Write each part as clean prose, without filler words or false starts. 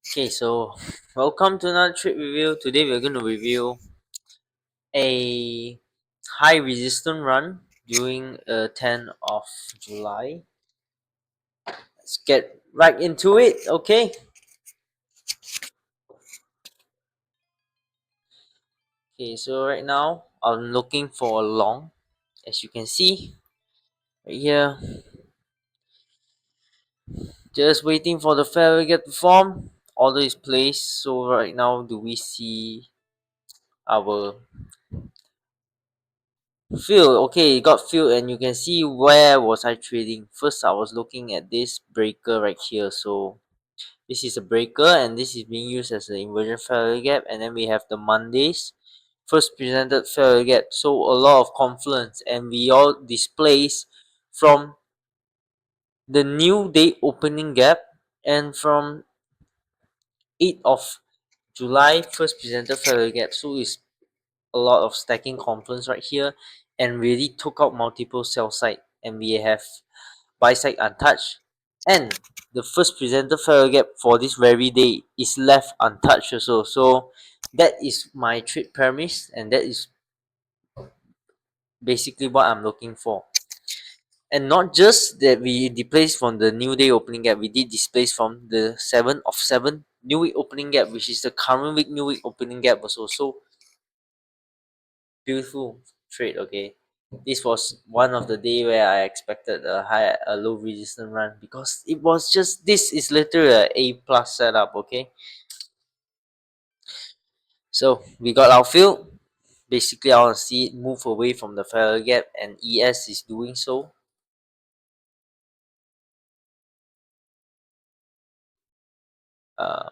Okay, so welcome to another trade review. Today we're going to review a high resistance run during 10th of July. Let's get right into it. Okay, so right now I'm looking for a long, as you can see right here. Just waiting for the fair get to form. Order is placed. So right now, do we see our fill? Okay, it got filled, and you can see where was I trading. First, I was looking at this breaker right here. So this is a breaker, and this is being used as an inversion failure gap. And then we have the Mondays first presented failure gap. So a lot of confluence, and we all displays from the new day opening gap, and from 8th of July first presented failure gap. So it's a lot of stacking confluence right here, and really took out multiple sell side, and we have buy side untouched, and the first presented failure gap for this very day is left untouched also. So that is my trade premise, and that is basically what I'm looking for. And not just that we displaced from the new day opening gap, we did displace from the 7 of 7 new week opening gap, which is the current week new week opening gap also. So beautiful trade. Okay, this was one of the day where I expected a low resistance run, because it was just, this is literally a plus setup. Okay, so we got our fill. Basically, I want to see it move away from the failure gap, and ES is doing so. uh,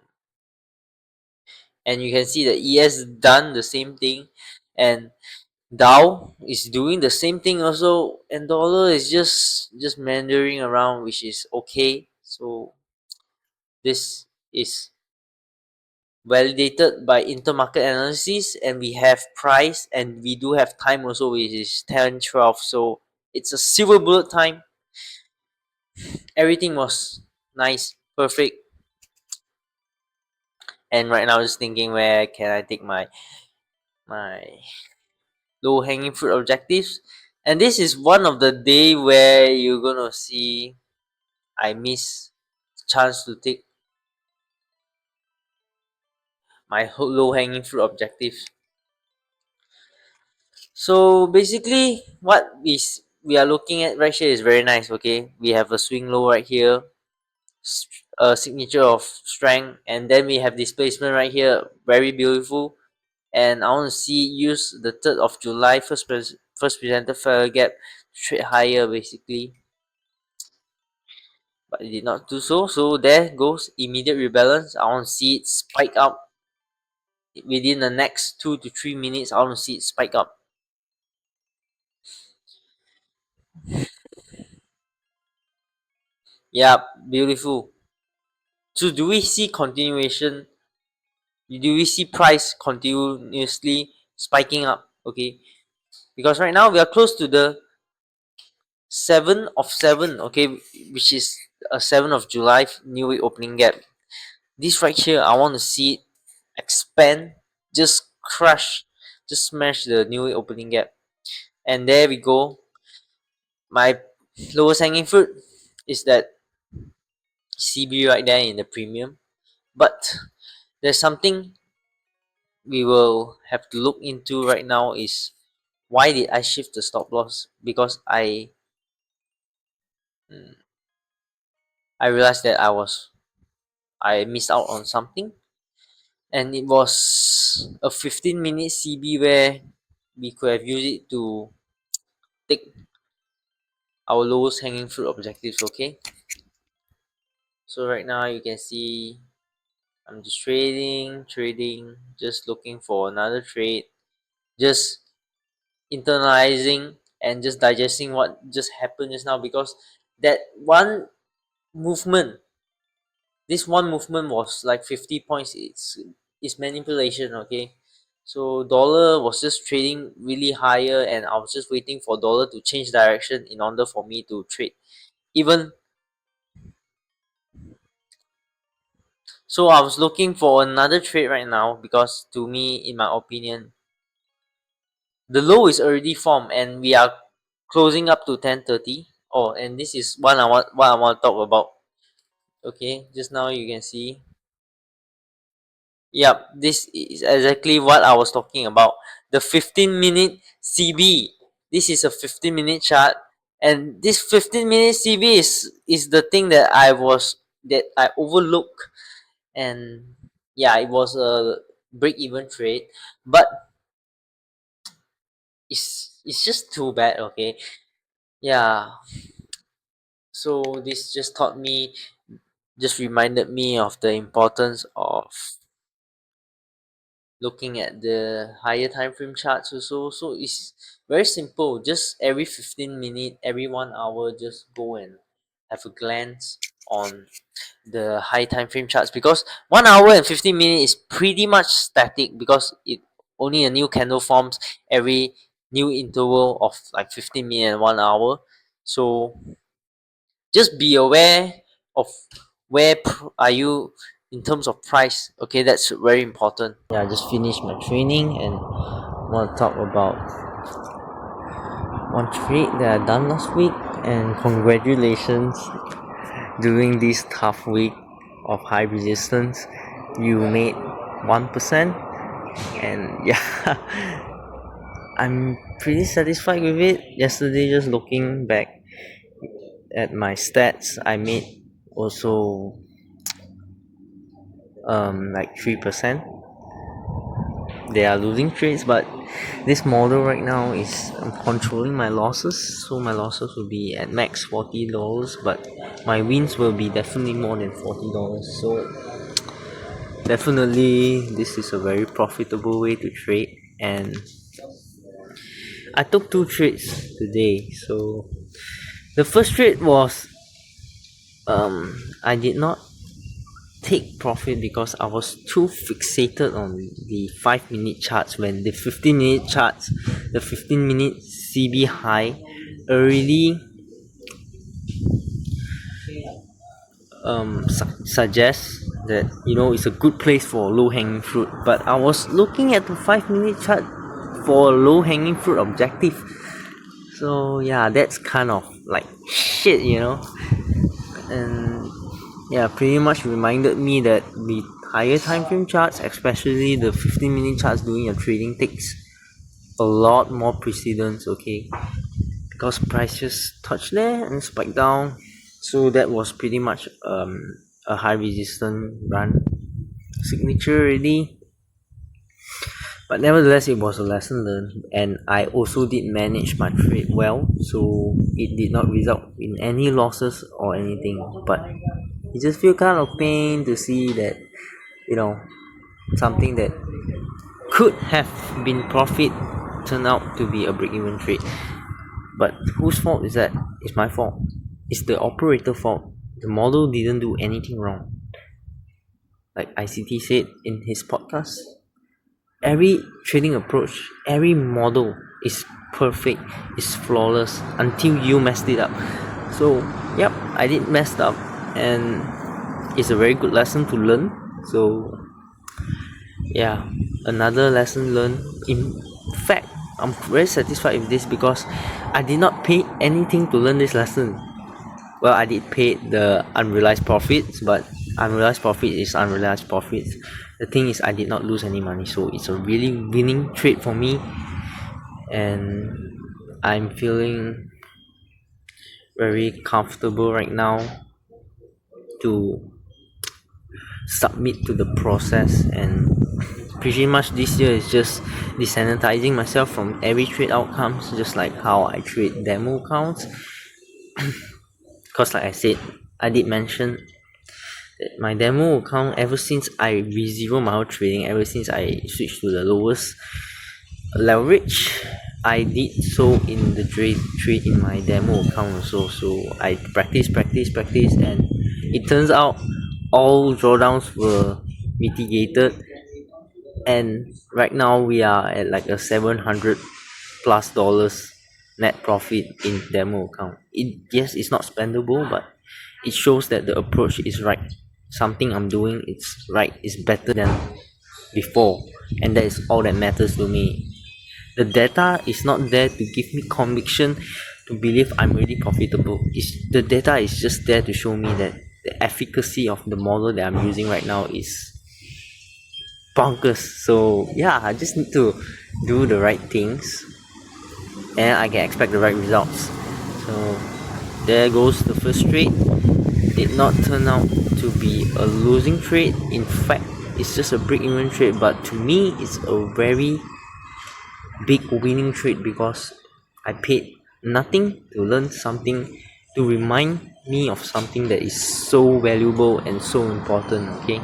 and you can see that ES done the same thing, and Dow is doing the same thing also, and dollar is just meandering around, which is okay. So this is validated by intermarket analysis, and we have price, and we do have time also, which is 10-12. So it's a silver bullet time. Everything was nice, perfect. And right now I'm just thinking, where can I take my low hanging fruit objectives. And this is one of the day where you're gonna see I miss chance to take my low hanging fruit objectives. So basically, what we are looking at right here is very nice. Okay, we have a swing low right here, a signature of strength, and then we have displacement right here, very beautiful. And I want to see use the 3rd of July first presented failure gap to trade higher basically, but it did not do so. So there goes immediate rebalance. I want to see it spike up within the next 2 to 3 minutes. I want to see it spike up. Yeah, beautiful. So do we see continuation? Do we see price continuously spiking up? Okay, because right now we are close to the 7 of 7. Okay, which is a 7 of July new week opening gap. This right here, I want to see it expand, just crush, just smash the new week opening gap. And there we go. My lowest hanging fruit is that CB right there in the premium. But there's something we will have to look into right now, is why did I shift the stop loss? Because mm, I realized that I missed out on something, and it was a 15-minute CB where we could have used it to take our lowest hanging fruit objectives. Okay, so right now you can see I'm just trading, just looking for another trade, just internalizing and just digesting what just happened just now, because that one movement, this one movement was like 50 points. It's manipulation. Okay, so dollar was just trading really higher, and I was just waiting for dollar to change direction in order for me to trade. Even So I was looking for another trade right now because to me, in my opinion, the low is already formed and we are closing up to 10:30. Oh, and this is what I want to talk about. Okay, just now you can see. Yep, this is exactly what I was talking about. The 15-minute CB. This is a 15-minute chart, and this 15-minute CB is the thing that I overlook, and yeah, it was a break-even trade, but it's just too bad. Okay, yeah. So this just reminded me of the importance of looking at the higher time frame charts also. So it's very simple, just every 15 minutes, every 1 hour, just go and have a glance on the high time frame charts, because 1 hour and 15 minutes is pretty much static because it only a new candle forms every new interval of like 15 minutes and 1 hour. So just be aware of are you in terms of price. Okay, that's very important. Yeah, I just finished my training and want to talk about one trade that I done last week, and congratulations, during this tough week of high resistance you made 1%, and yeah, I'm pretty satisfied with it. Yesterday, just looking back at my stats, I made also like 3%. They are losing trades, but this model right now is controlling my losses, so my losses will be at max $40, but my wins will be definitely more than $40. So definitely this is a very profitable way to trade, and I took two trades today. So the first trade was I did not take profit because I was too fixated on the 5-minute charts, when the 15-minute charts, the 15-minute CB high already suggests that it's a good place for low hanging fruit. But I was looking at the 5-minute chart for low hanging fruit objective. So yeah, that's kind of like shit. And yeah, pretty much reminded me that the higher time frame charts, especially the 15-minute charts doing your trading, takes a lot more precedence. Okay, because prices touched there and spiked down, so that was pretty much a high resistance run signature already. But nevertheless, it was a lesson learned, and I also did manage my trade well, so it did not result in any losses or anything. But it just feel kind of pain to see that something that could have been profit turned out to be a break-even trade. But whose fault is that? It's my fault. It's the operator fault. The model didn't do anything wrong. Like ICT said in his podcast, every trading approach, every model is perfect, is flawless until you messed it up. So yep, I did messed up, and it's a very good lesson to learn. So yeah, another lesson learned. In fact, I'm very satisfied with this because I did not pay anything to learn this lesson. Well, I did pay the unrealized profits, but unrealized profit is unrealized profits. The thing is, I did not lose any money, so it's a really winning trade for me, and I'm feeling very comfortable right now to submit to the process. And pretty much this year is just desanitizing myself from every trade outcomes, just like how I trade demo accounts. Because like I said, I did mention that my demo account, ever since I re-zero my trading, ever since I switched to the lowest leverage, I did so in the trade in my demo account also. So I practice, and it turns out all drawdowns were mitigated, and right now we are at like a $700+ net profit in demo account. Yes, it's not spendable, but it shows that the approach is right. something I'm doing it's right, it's better than before, and that is all that matters to me. The data is not there to give me conviction to believe I'm really profitable. The data is just there to show me that the efficacy of the model that I'm using right now is bonkers. So yeah, I just need to do the right things and I can expect the right results. So there goes the first trade. Did not turn out to be a losing trade. In fact, it's just a break-even trade, but to me it's a very big winning trade because I paid nothing to learn something, to remind me of something that is so valuable and so important. Okay,